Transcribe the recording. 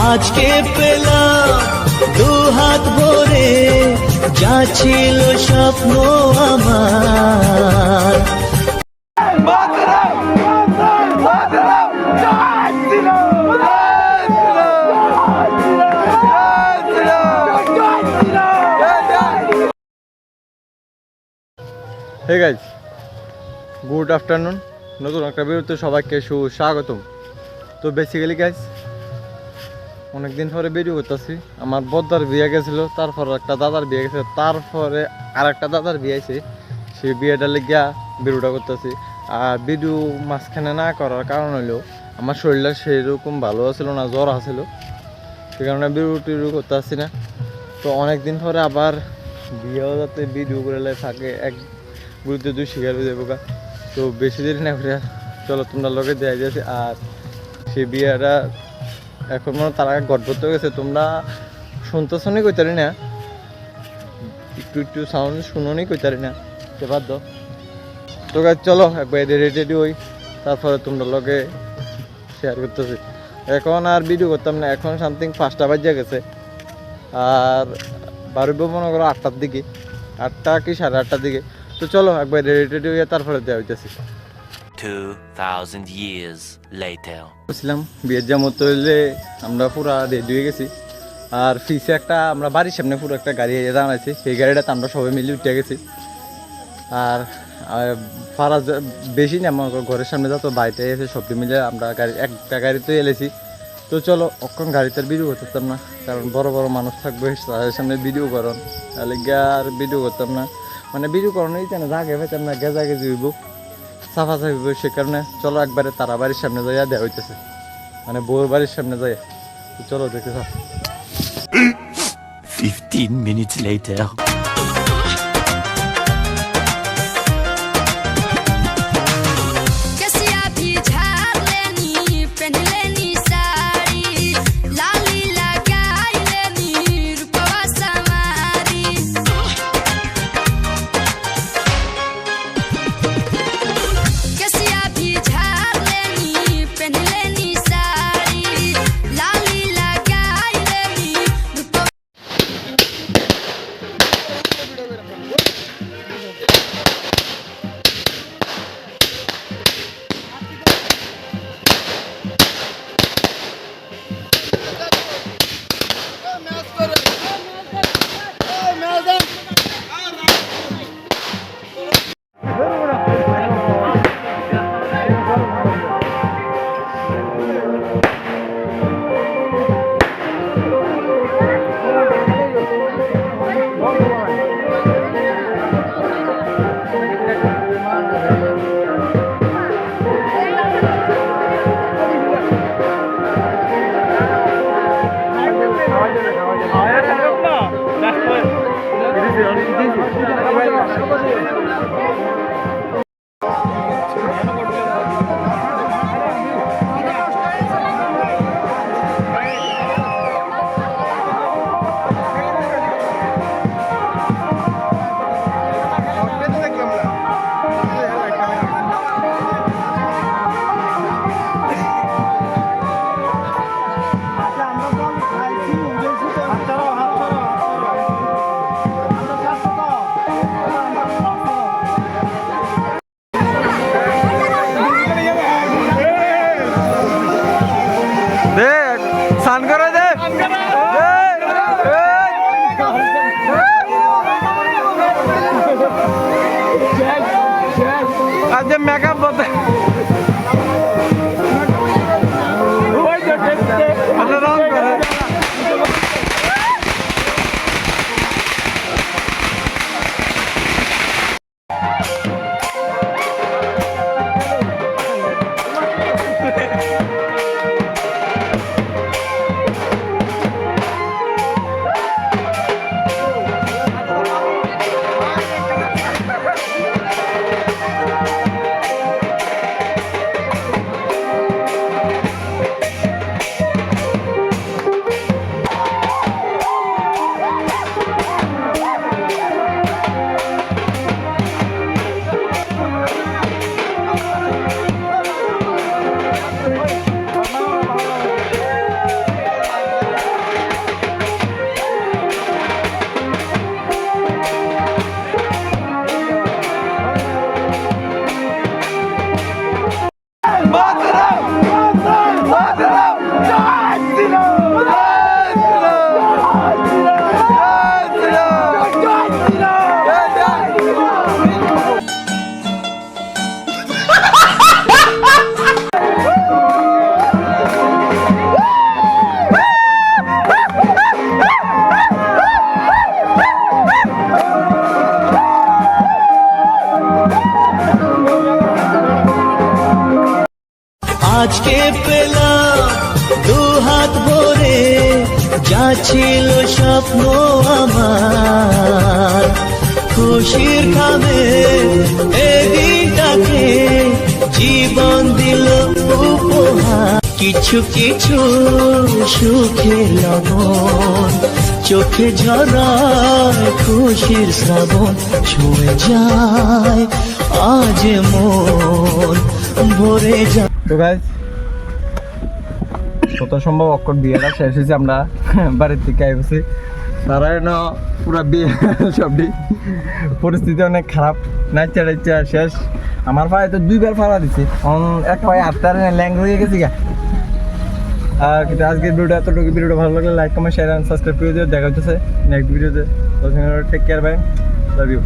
আজকে পেলাম দু হাত ভরে যা ছিল স্বপ্ন আমার। Hey guys, good afternoon. নতুন একটা ভিডিওতে সবাইকে সুস্বাগতম। তো বেসিক্যালি গাইজ অনেকদিন পরে ভিডিও করতেছি। আমার বদ্দার বিয়ে গেছিলো, তারপর একটা দাদার বিয়ে গেছিলো, তারপরে আর একটা দাদার বিয়ে আছে, সেই বিয়েটা লেগিয়া ভিডিওটা করতেছি। আর ভিডিও মাঝখানে না করার কারণ হলো আমার শরীরটা সেরকম ভালো ছিল না, জ্বর আসছিল, সে কারণে ভিডিও টিডিও করতে আসছি না। তো অনেকদিন পরে আবার বিয়েও যাতে ভিডিও করে থাকে, এক বুঝতে দুই শিকার হয়ে যাবো। তো বেশি দেরি না করে চলো তোমরা লোকে দেওয়া যাচ্ছে। আর সেই বিয়েটা এখন মনে তার আগে গড়বড় হয়ে গেছে, তোমরা শুনতেছো নি কইতারি না, একটু একটু সাউন্ড শুনোনি কইতারি না, সে বাদ দাও। তো গাছ চলো একবার রেডি হই, তারপরে তোমরা লোকে শেয়ার করতেছি। এখন আর ভিডিও করতাম না, এখন সামথিং 5টা বাজে গেছে। আর বাড়িব মনে করো 8টার দিকে, 8টা কি 8:30টার দিকে। তো চলো একবার রেডি হয়ে তারপরে দেওয়া হইতেছি। 2000 years later. বলছিলাম বিয়ের জামত হইলে আমরা পুরা রেডি হয়ে গেছি। আর ফিসে একটা আমরা বাড়ির সামনে পুরো একটা গাড়ি দাঁড়াইছি, সেই গাড়িটাতে আমরা সবাই মিলে উঠে গেছি। আর পাড়া বেশি না, আমার ঘরের সামনে যত বাড়িতে এসে সবটি মিলে আমরা একটা গাড়িতে এলেছি। তো চলো অক্ষণ গাড়িতে ভিডিও করতাম না, কারণ বড় বড় মানুষ থাকবে, তাদের সামনে ভিডিও করন, তাহলে আর ভিডিও করতাম না, মানে ভিডিও করানোই জানে জাগে পাইতাম না, গেজা গেজি হইব, সাফা সাফি হইব। সে কারণে চলো একবারে তারা বাড়ির সামনে যাইয়া দেওয়া হইতেছে, মানে বউর বাড়ির সামনে যাইয়া। তো চলো দেখে 15 minutes later. স্নান করে দে, আজ মেকআপ বলতে রং করে। আজকে পেলাম দু হাত ভরে, যা ছিল স্বপ্ন আমার, খুশির খাবে এদিনটাকে জীবন দিল উপহার। কিছু কিছু সুখের লবণ চোখে ঝরায় খুশির শ্রাবণ, ছুঁয়ে যায় আজ মন ভরে যায়। তো গাইজ যত সম্ভব অক্ষর বিয়েটা শেষ হয়েছে, আমরা বাড়ির থেকে আইবছি তারা না পুরা বিয়ে সবই পরিস্থিতি অনেক খারাপ, নাচা টাচা শেষ। আমার পায়ে তো 2বার ফাড়া দিছি, এক পায়ে আটটার ল্যাং হয়ে গেছি গা। আর কিন্তু আজকের ভিডিওটা এতটুকু। ভিডিওটা ভালো লাগলে like comment share and subscribe করে দিও। দেখা হচ্ছে নেক্সট ভিডিওতে। Take care, bye, love you.